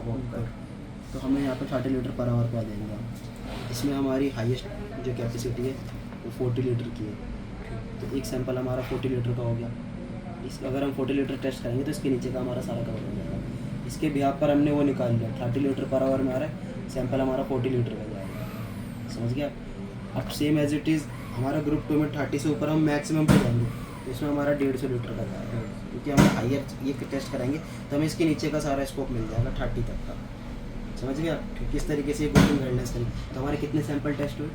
होकर, तो हमें यहाँ पे 30 लीटर पर आवर का देंगे। इसमें हमारी हाईएस्ट जो कैपेसिटी है वो 40 लीटर की है, तो एक सैंपल हमारा 40 लीटर का हो गया। इस अगर हम 40 लीटर टेस्ट करेंगे तो इसके नीचे का हमारा सारा कवर हो जाएगा। इसके बिहाफ पर हमने वो निकाल लिया, 30 लीटर पर आवर में आ रहा है, सैंपल हमारा 40 लीटर का जाएगा। समझ गया? अब सेम एज इट इज़ हमारा ग्रुप 2 में 30 से ऊपर हम मैक्सिमम पे जाएंगे, तो इसमें हमारा 150 लीटर का जाएगा, क्योंकि हम हाइयर ये टेस्ट कराएंगे तो हमें इसके नीचे का सारा स्कोप मिल जाएगा 30 तक का। समझ गया किस तरीके से ग्रुपिंग गाइडलाइंस करें। तो हमारे कितने सैंपल टेस्ट हुए?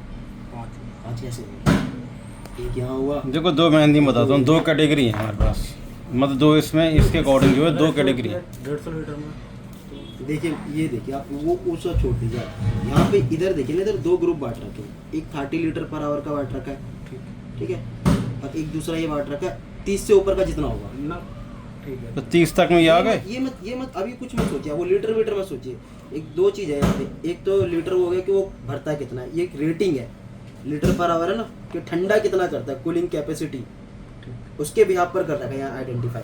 5 कैसे हुए? एक यहाँ हुआ। देखो 2 मैं हिंदी में बताता हूँ, 2 कैटेगरी है हमारे पास, मतलब 2 इसमें इसके अकॉर्डिंग जो है 2 कैटेगरी है। 150 लीटर में देखिए, ये देखिए आप वो उसको छोड़ दीजिए, यहाँ पे इधर देखिए ना, इधर 2 ग्रुप बांट रखे हैं। एक 30 लीटर पर आवर का बांट रखा है, ठीक है, और एक दूसरा ये बांट रखा है 30 से ऊपर का जितना होगा ना, ठीक है। तो 30 तक में ये आ गए। ये मत अभी कुछ मत सोचिए, वो लीटर मीटर मत सोचिए। एक 2 चीज़ है यहाँ पे, एक तो लीटर हो गया कि वो भरता है कितना, ये एक रेटिंग है लीटर पर आवर है ना, कि ठंडा कितना करता है, कूलिंग कैपेसिटी, उसके बिहाफ पर कर रखा है यहाँ आइडेंटिफाई।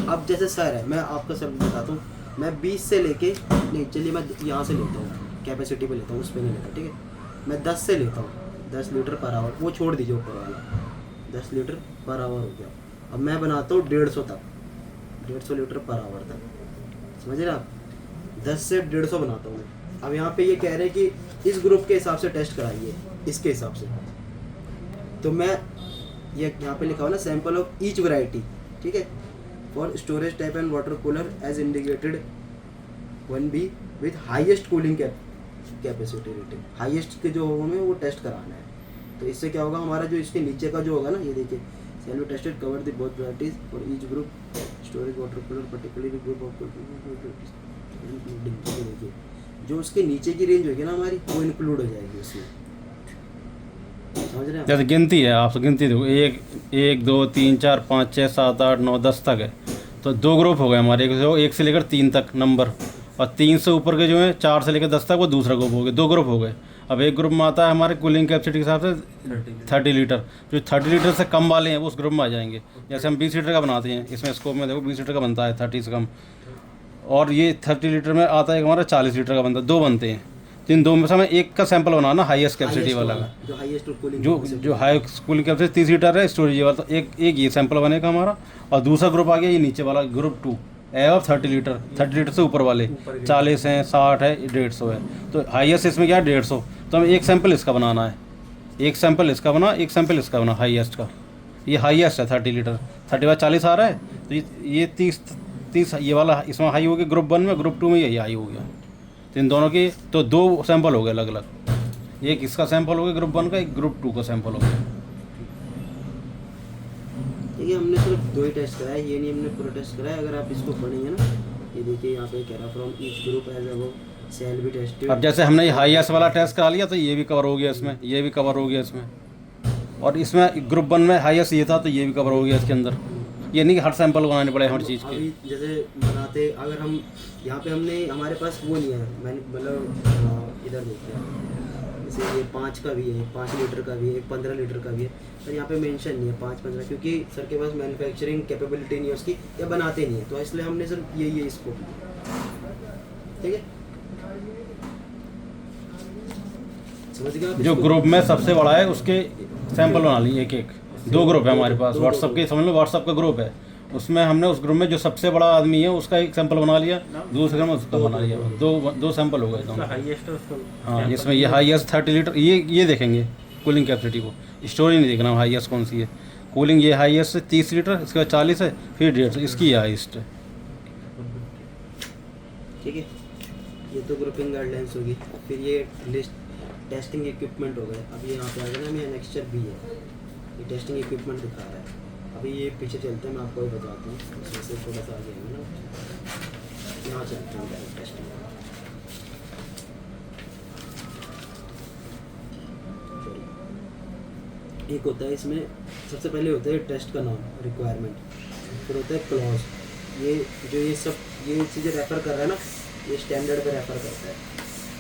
अब जैसे सर है, मैं आपका सर बताता हूँ, मैं 20 से लेके, नहीं चलिए मैं यहाँ से लेता हूँ, कैपेसिटी पे लेता हूँ, उस पर नहीं लेता, ठीक है, मैं 10 से लेता हूँ, 10 लीटर पर आवर, वो छोड़ दीजिए ऊपर वाला, 10 लीटर पर आवर हो गया। अब मैं बनाता हूँ 150 तक, 150 लीटर पर आवर तक, समझ रहे आप, 10 से 150 बनाता हूँ मैं। अब यहाँ पे ये कह रहे हैं कि इस ग्रुप के हिसाब से टेस्ट कराइए, इसके हिसाब से, तो मैं ये यहाँ पे लिखा हुआ ना, सैंपल ऑफ ईच वैरायटी, ठीक है, for storage type and water cooler as indicated 1B with highest cooling capacity rating, highest के जो होगा हमें वो टेस्ट कराना है। तो इससे क्या होगा, हमारा जो इसके नीचे का जो होगा ना, ये देखिए, shall tested cover the both varieties for each group storage water cooler particularly group of, देखिए जो उसके नीचे की रेंज होगी ना हमारी, वो इंक्लूड हो जाएगी उसमें। समझ रहे हैं? जैसे गिनती है, आप गिनती देखो, 1 2 3 4 5 6 7 8 9 10 तक है, तो 2 ग्रुप हो गए हमारे, एक से लेकर 3 तक नंबर, और 3 से ऊपर के जो है 4 से लेकर 10 तक वो दूसरा ग्रुप हो गया, 2 ग्रुप हो गए। अब एक ग्रुप में आता है हमारे कूलिंग कैपेसिटी के हिसाब से 30 लीटर, जो 30 लीटर से कम वाले हैं वो उस ग्रुप में आ जाएंगे। जैसे हम 20 लीटर का बनाते हैं, इसमें स्कोप में देखो 20 लीटर का बनता है 30 से कम, और ये 30 लीटर में आता है हमारा 40 लीटर का बनता है, 2 बनते हैं। तो इन 2 में से हमें एक का सैंपल बनाना हाईएस्ट कैपेसिटी वाला का, जो हाईएस्ट कूलिंग, जो हाई कूलिंग कैपेसिटी 30 लीटर है स्टोरेज वाला, तो एक ये सैंपल बनेगा हमारा, और दूसरा ग्रुप आ गया ये नीचे वाला ग्रुप 2 एव 30 लीटर, 30 लीटर से ऊपर वाले 40 हैं, 60 है, 150 है, तो हाईएस्ट इसमें क्या है 150। तो हमें एक सैंपल इसका बनाना है, एक सैंपल इसका बना, एक सैंपल इसका बना हाईएस्ट का, ये हाईएस्ट है 30 लीटर, 30 बाद 40 आ रहा है, तो ये 30 ये वाला इसमें हाई हो गया ग्रुप 1 में, ग्रुप 2 में यही हाई हो गया। तो इन दोनों के तो 2 सैंपल हो गए अलग अलग, एक इसका सैंपल हो गया ग्रुप 1 का, एक ग्रुप 2 का सैंपल हो गया। देखिए हमने सिर्फ 2 ही टेस्ट कराया, ये नहीं हमने पूरा टेस्ट कराया। अगर आप इसको पढ़ेंगे ना, ये देखिए यहाँ पे कह रहा from each group as above shall be tested. अब जैसे हमने ये हाईएस्ट वाला टेस्ट करा लिया तो ये भी कवर हो गया इसमें, ये भी कवर हो गया इसमें, और इसमें ग्रुप 1 में हाईएस्ट ये था तो ये भी कवर हो गया इसके अंदर। ये नहीं कि हर सैंपल बनाने पड़े हर चीज़ के। अभी जैसे बनाते, अगर हम यहाँ पे हमने, हमारे पास वो नहीं है, मैंने मतलब इधर देखते हैं, जैसे ये 5 का भी है, 5 लीटर का भी है, 15 लीटर का भी है, पर यहाँ पे मेंशन नहीं है 5-15, क्योंकि सर के पास मैन्युफैक्चरिंग कैपेबिलिटी नहीं है उसकी, या बनाते नहीं है, तो इसलिए हमने सिर्फ ये इसको, ठीक है, समझ गए आप? जो ग्रुप में सबसे बड़ा है उसके सैंपल बना लिए एक 2 ग्रुप है हमारे पास, व्हाट्सअप के, समझ लो व्हाट्सअप का ग्रुप है, उसमें हमने उस ग्रुप में जो सबसे बड़ा आदमी है उसका एक सैंपल बना लिया, दूसरे में उसका बना लिया, 2 सैंपल हो गए दोनों। हाँ, इसमें ये हाईएस्ट 30 लीटर, ये देखेंगे कूलिंग कैपेसिटी को, स्टोरी नहीं देखना हाईएस्ट कौन सी है। कूलिंग ये हाईएस्ट है 30 लीटर, इसके बाद 40 है, फिर 150, इसकी हाईएस्ट है। ठीक है, ये तो ग्रुपिंग गाइडलाइंस होगी। फिर ये लिस्ट टेस्टिंग इक्विपमेंट हो गए। अभी यहाँ पे आ गया ना, मैं नेक्स्चर भी है, ये टेस्टिंग इक्विपमेंट दिखा रहा है। अभी ये पीछे चलते हैं, मैं आपको भी बताता हूँ, इसमें से थोड़ा सा आगे है ना, यहाँ चलते हैं टेस्टिंग। एक होता है इसमें, सबसे पहले होता है टेस्ट का नाम, रिक्वायरमेंट, फिर होता है क्लॉज। ये जो ये चीज़ें रेफ़र कर रहा है ना, ये स्टैंडर्ड पे रेफ़र करता है,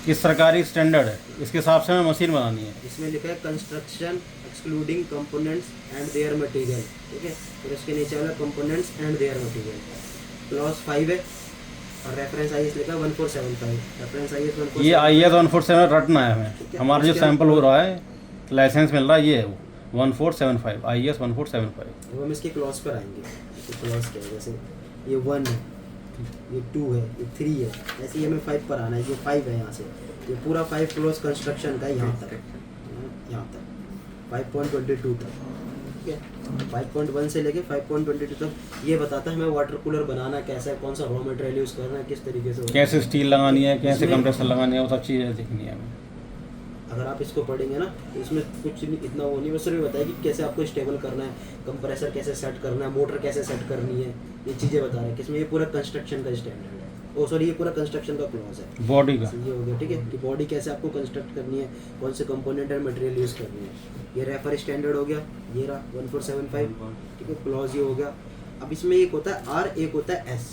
ये सरकारी स्टैंडर्ड है, इसके हिसाब से हमें मशीन बनानी है। इसमें लिखा है construction excluding components and their material, ठीक है, फिर इसके नीचे वाला components and their material. Clause 5 है, और रेफरेंस IS लिखा 1475, रेफरेंस IS 1475। ये IS 1475 रटना है हमें। हमारा जो सैंपल हो रहा है, लाइसेंस मिल रहा है, ये है वो 1475, IS 1475। अब हम इसके क्लॉज पर आएंगे। तो क्लॉज क्या है, जैसे ये 1 है, ये 2 है, ये 3 है, ऐसे ही हमें 5 पर आना है। ये 5 है, यहाँ से ये पूरा 5 क्लोज कंस्ट्रक्शन का यहाँ तक, यहाँ तक 5.22 तक, ठीक है। 5.1 से लेके 5.22 तक ये बताता है हमें वाटर कूलर बनाना कैसा है, कौन सा रॉ मटेरियल यूज़ करना है, किस तरीके से कैसे स्टील लगानी है, कैसे इसमें- कंप्रेसर लगानी है, वो सब चीज़ें देखनी है हमें। अगर आप इसको पढ़ेंगे ना तो इसमें कुछ नहीं, इतना वो नहीं, बस सिर्फ बताया कि कैसे आपको स्टेबल करना है, कंप्रेसर कैसे सेट करना है, मोटर कैसे सेट करनी है, ये चीज़ें बता रहे हैं कि इसमें ये पूरा कंस्ट्रक्शन का स्टैंडर्ड है। ओ सॉरी, ये पूरा कंस्ट्रक्शन का क्लॉज है बॉडी का ये हो गया, ठीक है। कि बॉडी कैसे आपको कंस्ट्रक्ट करनी है, कौन से कंपोनेंट एंड मटेरियल यूज़ करनी है। ये रेफर स्टैंडर्ड हो गया, ये रहा 1475, ठीक है। क्लॉज ये हो गया। अब इसमें एक होता है R, एक होता है S।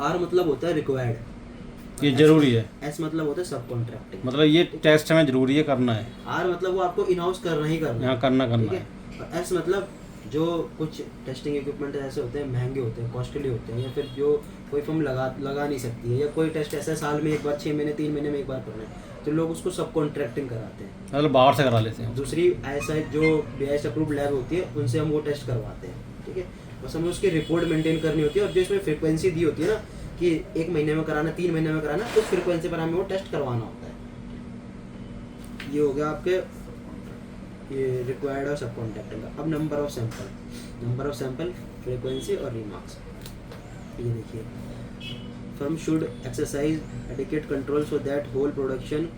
R मतलब होता है रिक्वायर्ड, ये जरूरी है, S मतलब होता है सब कॉन्ट्रैक्टिंग। मतलब ये टेस्ट हमें जरूरी है करना है, R मतलब वो आपको इन हाउस करना ही करना है, यहाँ करना ठीक है। है। और S मतलब जो कुछ टेस्टिंग इक्विपमेंट ऐसे होते हैं, महंगे होते हैं, कॉस्टली होते हैं, या फिर जो कोई फर्म लगा नहीं सकती है, या कोई टेस्ट ऐसा साल में एक बार, 6 महीने 3 महीने में एक बार करना है, तो लोग उसको सब कॉन्ट्रैक्टिंग कराते हैं। मतलब बाहर से करा लेते हैं। दूसरी ऐसा जो BIS अप्रूव्ड लैब होती है, उनसे हम वो टेस्ट करवाते हैं, ठीक है। बस हमें उसकी रिपोर्ट मेंटेन करनी होती है, और जो इसमें फ्रिक्वेंसी दी होती है ना कि 1 महीने में कराना, 3 महीने में कराना, उस फ्रिक्वेंसी पर हमें वो टेस्ट करवाना होता है। ये हो गया आपके ये रिक्वायर्ड और सब कॉन्ट्रैक्टिंग का। अब नंबर ऑफ सैंपल, फ्रिक्वेंसी और रिमार्क्स। ये देखिए, firm should exercise adequate control so that whole production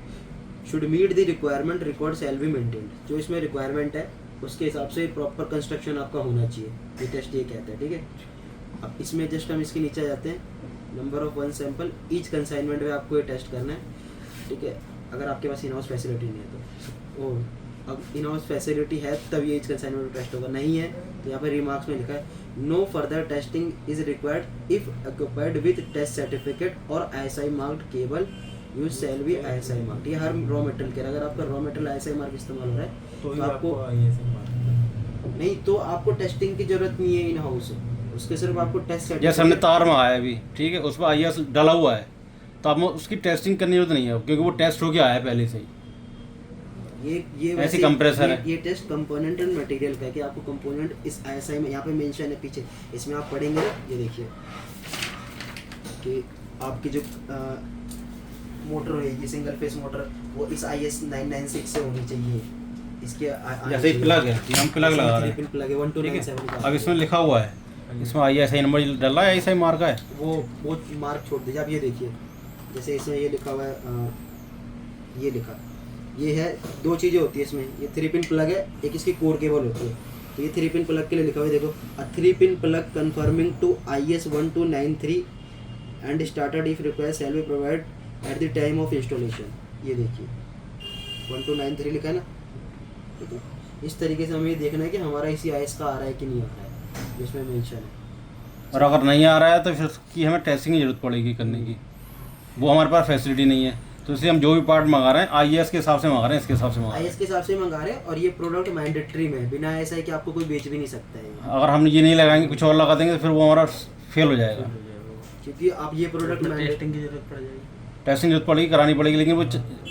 should meet the requirement, record shall be maintained. जो इसमें रिक्वायरमेंट है उसके हिसाब से प्रॉपर कंस्ट्रक्शन आपका होना चाहिए, ये टेस्ट ये कहता है, ठीक है। अब इसमें जस्ट हम इसके नीचे जाते हैं, number of 1 sample each consignment में आपको ये टेस्ट करना है, ठीक है। अगर आपके पास इन हाउस फैसिलिटी नहीं है तो, और अब इन हाउस फैसिलिटी है तब ये ईच कंसाइनमेंट टेस्ट होगा, नहीं है तो यहाँ पर रिमार्क्स में लिखा है no further testing is required if occupied with test certificate और ISI marked cable use shall be ISI marked. ये हर रॉ मटेरियल के, अगर आपका रॉ मटेरियल ISI मार्क इस्तेमाल हो रहा है तो तो आपको आपको नहीं, तो आपको टेस्टिंग की जरूरत नहीं है इन हाउस, उसके सिर्फ आपको टेस्ट जैसे हमने तार मंगाया अभी, ठीक है, उस पर IS डला हुआ है, तो अब उसकी टेस्टिंग करने की जरूरत नहीं है, क्योंकि वो टेस्ट होके आया है पहले से ही। ये ऐसी कंप्रेसर है। ये टेस्ट कंपोनेंट एंड मटेरियल का है कि आपको कंपोनेंट इस ISI में, यहाँ पे मेंशन है पीछे, इसमें आप पढ़ेंगे ना, ये देखिए कि आपकी जो मोटर होगी सिंगल फेस मोटर, वो इस IS 996 से होनी चाहिए। इसके जैसे प्लग है, ये हम प्लग लगा रहे हैं, प्लग है 1297 का। अब इसमें लिखा हुआ है, इसमें ISI नंबर डला है, ISI मार्का है। वो मार्क छोड़ दीजिए। अब ये देखिए, जैसे इसमें ये लिखा हुआ है, ये लिखा, ये है, 2 चीज़ें होती है इसमें, ये 3 पिन प्लग है, एक इसकी कोर केबल होती है। तो ये 3 पिन प्लग के लिए लिखा हुआ है, देखो, a 3 pin plug conforming to IS 1293 and started if required shall be provide at the time of installation. ये देखिए 1293 लिखा है ना, ठीक है। इस तरीके से हमें ये देखना है कि हमारा इसी IS का आ रहा है कि नहीं आ रहा है, जिसमें मेंशन है। और अगर नहीं आ रहा है तो फिर उसकी हमें टेस्टिंग की जरूरत पड़ेगी करने की, वो हमारे पास फैसिलिटी नहीं है, तो इसलिए हम जो भी पार्ट मंगा रहे हैं IS के हिसाब से मंगा रहे हैं, इसके हिसाब से मंगा रहे हैं। IS के हिसाब से मंगा रहे हैं, और ये प्रोडक्ट मैंडेटरी में है, बिना ऐसा है कि आपको कोई बेच भी नहीं सकता है, अगर हम ये नहीं लगाएंगे, कुछ और लगा देंगे, तो फिर वो हमारा फेल हो जाएगा। क्योंकि आप ये प्रोडक्ट टेस्टिंग की जरूरत पड़ जाएगी। टेस्टिंग जरूरत पड़ेगी, करानी पड़ेगी, लेकिन वो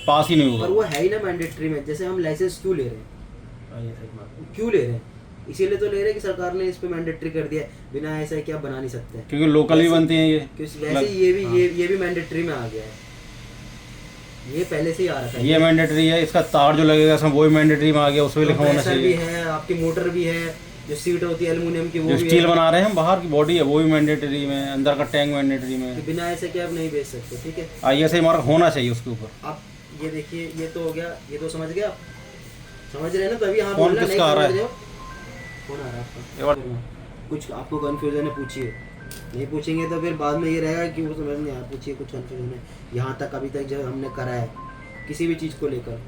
पास ही नहीं पर होगा। वो है ही ना मैंडेटरी में। जैसे हम लाइसेंस क्यों ले रहे हैं, क्यों ले रहे हैं, इसीलिए तो ले रहे हैं कि सरकार ने इस पे मैंडेटरी कर दिया है, बिना ऐसा कि आप बना नहीं सकते। क्योंकि लोकल भी बनती हैं ये, वैसे ये भी मैंडेटरी में आ गया है, ये पहले से ही आ रहा था। ये मैंडेटरी है। इसका तार जो लगेगा इसमें वो भी मैंडेटरी में आ गया, उसमें लिखा होना कंप्रेसर भी चाहिए। है, आपकी मोटर भी है, जो सीट होती है एल्युमिनियम की वो जो भी स्टील है। बना रहे हैं हम, बाहर की बॉडी है वो भी मैंडेटरी में, अंदर का टैंक मैंडेटरी कि में। बिना ऐसे कि आप नहीं बेच सकते, ठीक है। ISI मार्क होना चाहिए उसके ऊपर। आप ये देखिए, ये तो हो गया, ये तो समझ गए आप, समझ रहे हैं ना, तभी हाँ कौन बोलना, नहीं किसका आ रहा समझ है? रहे हो, कौन आ रहा है ये आपका? बात- कुछ आपको कन्फ्यूजन है, पूछिए, नहीं पूछेंगे तो फिर बाद में ये रहेगा कि वो समझ नहीं आया। पूछिए, कुछ कन्फ्यूजन है यहाँ तक अभी तक जो हमने करा है किसी भी चीज़ को लेकर।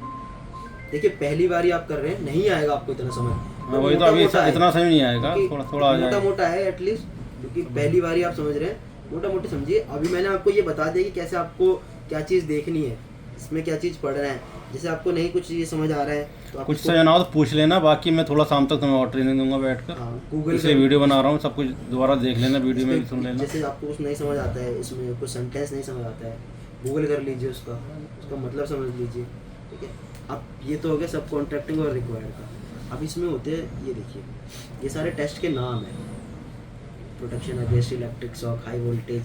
देखिए, पहली बार ही आप कर रहे हैं, नहीं आएगा आपको इतना समझ, हाँ, वही तो अभी इतना समझ नहीं आएगा, क्योंकि थोड़ा थोड़ा आ मोटा जाएगा। मोटा है एटलीस्ट, क्योंकि पहली बार ही आप समझ रहे हैं, मोटा मोटी समझिए। अभी मैंने आपको ये बता दिया कि कैसे आपको क्या चीज़ देखनी है, इसमें क्या चीज़ पढ़ रहे हैं, जैसे आपको नहीं कुछ ये समझ आ रहा है तो आप कुछ समझना हो तो पूछ लेना, बाकी मैं थोड़ा शाम तक तुम्हें और ट्रेनिंग दूंगा बैठ कर। हाँ गूगल इसलिए वीडियो बना रहा हूँ, सब कुछ दोबारा देख लेना, वीडियो में भी सुन लेना। जैसे आपको कुछ नहीं समझ आता है, इसमें कुछ सेंटेंस नहीं समझ आता है, गूगल कर लीजिए उसका मतलब समझ लीजिए, ठीक है। अब ये तो हो गया सब कॉन्ट्रैक्टिंग और रिक्वायर्ड का। अब इसमें होते हैं ये देखिए, ये सारे टेस्ट के नाम हैं। Protection against electric shock, high voltage,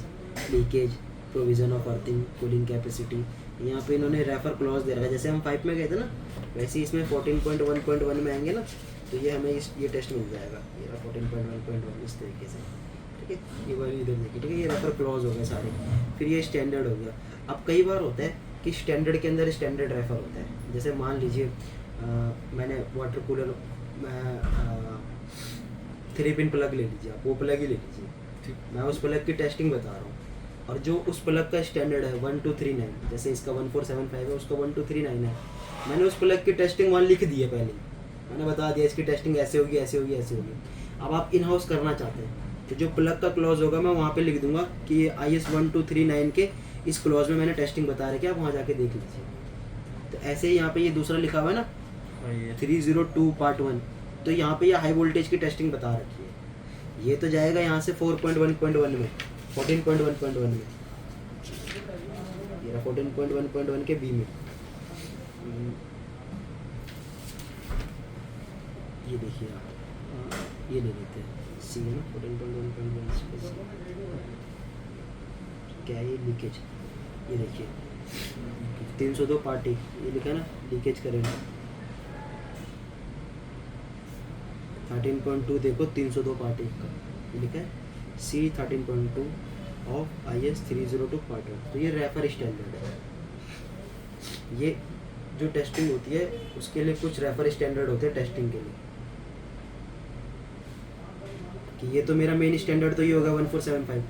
leakage, provision of earthing, cooling capacity. यहाँ पे इन्होंने रेफर क्लॉज दे रखा है, जैसे हम 5 में गए थे ना, वैसे ही इसमें 14.1.1 में आएंगे ना, तो ये हमें ये टेस्ट मिल जाएगा, ये 14.1.1 इस तरीके से, ठीक है। ये वाली इधर देखिए, ठीक है, ये रेफर क्लॉज हो गए सारे। फिर ये स्टैंडर्ड हो गया। अब कई बार होता है कि स्टैंडर्ड के अंदर स्टैंडर्ड रेफर होता है, जैसे मान लीजिए मैंने वाटर कूलर 3 पिन प्लग ले लीजिए, आप वो प्लग ही ले लीजिए, मैं उस प्लग की टेस्टिंग बता रहा हूँ, और जो उस प्लग का स्टैंडर्ड है 1239, जैसे इसका 1475 है, उसका 1239 है, मैंने उस प्लग की टेस्टिंग वहाँ लिख दी है पहले, मैंने बता दिया इसकी टेस्टिंग ऐसे होगी ऐसे होगी ऐसे होगी। अब आप इन हाउस करना चाहते हैं तो जो प्लग का क्लॉज होगा मैं वहाँ पे लिख दूंगा कि ये IS 1239 के इस क्लॉज में मैंने टेस्टिंग बता रखी है, आप वहाँ जाके देख लीजिए। तो ऐसे ही यहाँ पे ये दूसरा लिखा हुआ है ना 302 पार्ट 1, तो यहाँ पे ये हाई वोल्टेज की टेस्टिंग बता रखी है, ये तो जाएगा यहाँ से 4.1.1 में, 14.1.1 में, ये 14.1.1 के बी में। ये देखिए आप, ये ले लेते हैं सी है ना 14.1.1 क्या है ये लीकेज, ये देखिए 302 पार्टी, ये लिखा है ना लीकेज करेंट। 13.2 देखो 302 पार्टी का ये लिखा है C 13.2 ऑफ IS 302 पार्ट 1, तो ये रेफर स्टैंडर्ड है। ये जो टेस्टिंग होती है उसके लिए कुछ रेफर स्टैंडर्ड होते हैं टेस्टिंग के लिए, कि ये तो मेरा मेन स्टैंडर्ड तो ये होगा 1475,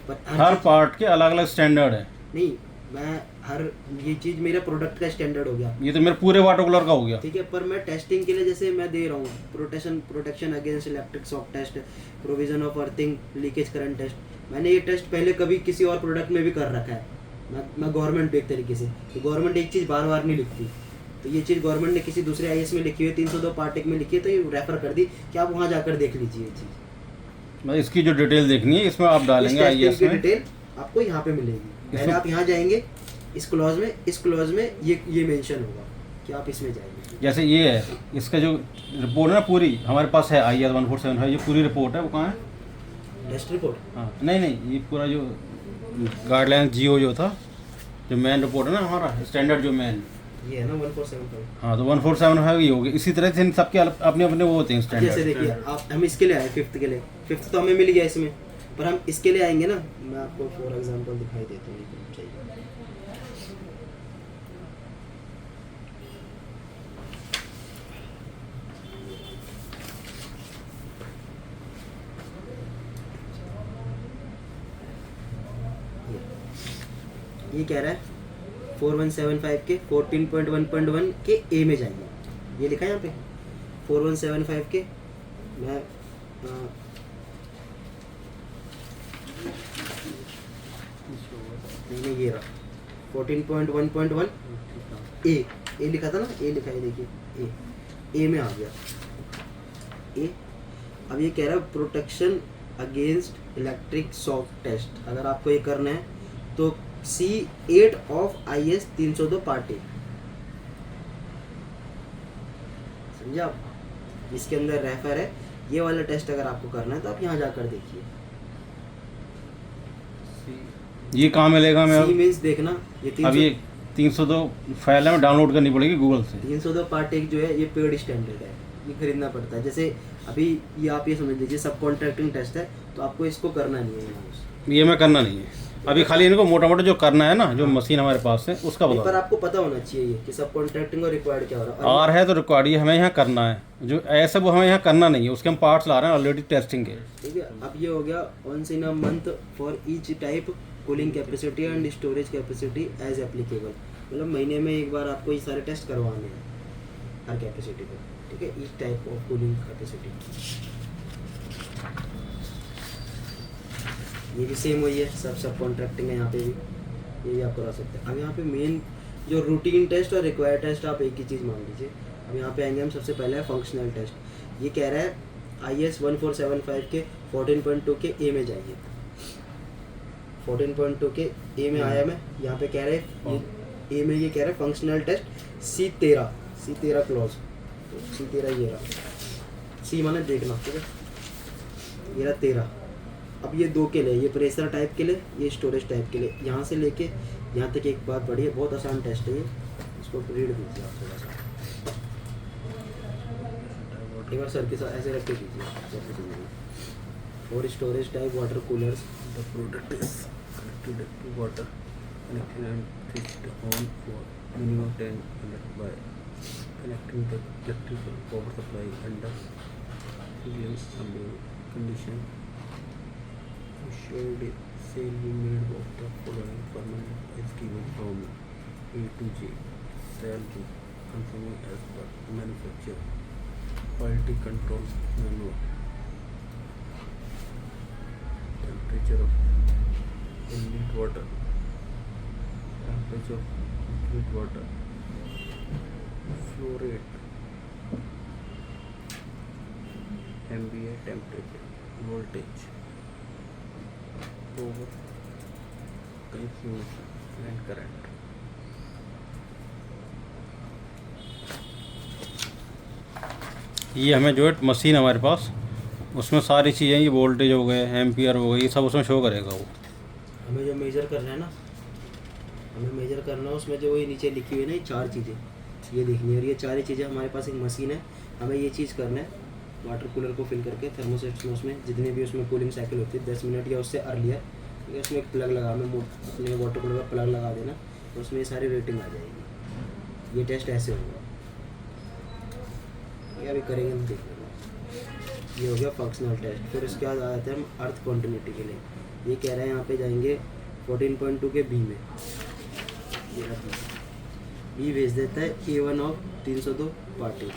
पर हर पार्ट के अलग अलग स्टैंडर्ड है। नहीं, मैं हर ये चीज़ मेरा प्रोडक्ट का स्टैंडर्ड हो गया, ये तो मेरे पूरे वाटर कूलर का हो गया, ठीक है। पर मैं टेस्टिंग के लिए जैसे मैं दे रहा हूँ protection against electric shock test, provision of earthing, leakage current test, मैंने ये टेस्ट पहले कभी किसी और प्रोडक्ट में भी कर रखा है। मैं गवर्नमेंट एक तरीके से, तो गवर्नमेंट एक चीज़ बार बार नहीं लिखती, तो ये चीज़ गवर्नमेंट ने किसी दूसरे IS में लिखी हुई 302 पार्ट 1 में लिखी है, तो ये रेफर कर दी कि आप वहाँ जाकर देख लीजिए ये चीज़। मतलब इसकी जो डिटेल देखनी है इसमें आप डालेंगे IS में, डिटेल आपको यहाँ पे मिलेगी। पहले आप यहाँ जाएंगे इस क्लॉज में ये मेंशन होगा कि आप इसमें जाएंगे। जैसे ये है, इसका जो रिपोर्ट है ना पूरी हमारे पास है IS 1475, ये पूरी रिपोर्ट है, वो कहाँ है? टेस्ट रिपोर्ट, हाँ नहीं, ये पूरा जो गाइडलाइन जियो जो था, जो मेन रिपोर्ट है ना हमारा स्टैंडर्ड जो मेन, ये है ना 1475। हाँ तो 1475 ये हो गया। इसी तरह से इन सबके अपने अपने वो होते हैं जैसे स्टैंडर्ड। देखिए आप, हम इसके लिए आए 5th के लिए, 5th तो हमें मिल गया इसमें, पर हम इसके लिए आएंगे ना, मैं आपको फॉर एग्जांपल दिखाई देता हूँ, चाहिए ये कह रहा है 4175 के 14.1.1 के ए में जाइए, ये लिखा है यहाँ पे 4175 के, मैं नहीं ये रहा 14.1.1 ए लिखा था ना, ए लिखा है देखिए, ए में आ गया ए। अब ये कह रहा है protection against electric shock test, अगर आपको ये करना है तो C8 ऑफ IS 302 पार्ट 1, समझे आप, इसके अंदर रेफर है, ये वाला टेस्ट अगर आपको करना है तो आप यहाँ जाकर देखिए। ये कहाँ मिलेगा मैं C मीन्स देखना, ये अब ये 302 फाइल है, डाउनलोड करनी पड़ेगी गूगल से। 302 पार्ट 1 जो है ये पेड स्टैंडर्ड है, ये खरीदना पड़ता है। जैसे अभी ये आप ये समझ लीजिए सब कॉन्ट्रैक्टिंग टेस्ट है, तो आपको इसको करना नहीं है, ये मैं करना नहीं है अभी, खाली इनको मोटा मोटा जो करना है ना, जो मशीन हमारे पास है उसका पर बता। आपको पता होना चाहिए कि सब कॉन्ट्रैक्टिंग और रिक्वायर्ड क्या हो रहा है। आर है तो रिकॉर्ड ये हमें यहाँ करना है, जो ऐसे वो हमें यहाँ करना नहीं है, उसके हम पार्ट्स ला रहे हैं ऑलरेडी टेस्टिंग के। ठीक है, अब ये हो गया once in a month for each type cooling capacity and storage capacity as applicable, मतलब महीने में एक बार आपको ये सारे टेस्ट करवाने हैं हर कैपेसिटी को, ठीक है, each type of cooling capacity. ये भी सेम वही है, सब कॉन्ट्रैक्टिंग है यहाँ पे भी, ये भी आप करा सकते हैं। अब यहाँ पे मेन जो रूटीन टेस्ट और रिक्वायर्ड टेस्ट आप एक ही चीज़ मान लीजिए। अब यहाँ पे आएंगे हम, सबसे पहले है फंक्शनल टेस्ट। ये कह रहा है IS 1475 के 14.2 के ए में जाइए। 14.2 के ए में आया मैं, यहाँ पे कह रहे हैं ए में ये कह रहा है फंक्शनल टेस्ट C13 क्लॉज। तो C13 ये रहा, C माने देखना, ठीक है, ये रहा 13। अब ये दो के लिए, ये प्रेशर टाइप के लिए, ये स्टोरेज टाइप के लिए, यहाँ से लेके यहाँ तक एक बात बड़ी है, बहुत आसान टेस्ट है ये, इसको रीड कीजिए आप थोड़ा सा, एक बार सर के साथ ऐसे रख के कीजिए सर के सामने। और storage type water coolers, The product is connected to water connected and switched on for minimum 10 minutes by connecting the electrical power supply under cooling condition. Assured sale be made of the following permanent is given from A to J. Sale to consuming as per manufacturer. Quality control manual. Temperature of inlet water. Temperature of inlet water. Flow rate. MVA temperature. Voltage. Power consumption and current. ये हमें जो है machine हमारे पास, उसमें सारी चीज़ें, ये voltage हो गए, एम्पियर हो गए, ये सब उसमें शो करेगा वो। हमें जो मेजर करना है ना, हमें मेजर करना है उसमें जो ये नीचे लिखी हुई है ना, ये 4 चीज़ें ये देखनी है, और ये 4 ही चीज़ें हमारे पास एक मशीन है, हमें ये चीज़ करना है। वाटर कूलर को फिल करके थर्मोसेट्स में, उसमें जितनी भी उसमें कूलिंग साइकिल होती है 10 मिनट या उससे अर्लियर, ठीक है, उसमें एक प्लग लगा, हमें अपने वाटर कूलर का प्लग लगा देना, तो उसमें ये सारी रेटिंग आ जाएगी। ये टेस्ट ऐसे होगा, ये अभी करेंगे हम, देख लेंगे। ये हो गया फंक्शनल टेस्ट। फिर उसके बाद आ जाते हैं हम अर्थ कॉन्टिन्यूटी के लिए। ये कह रहे हैं यहाँ पे जाएंगे 14.2 के बी में, ये बी भेज देता है A1 ऑफ 302 पार्टी।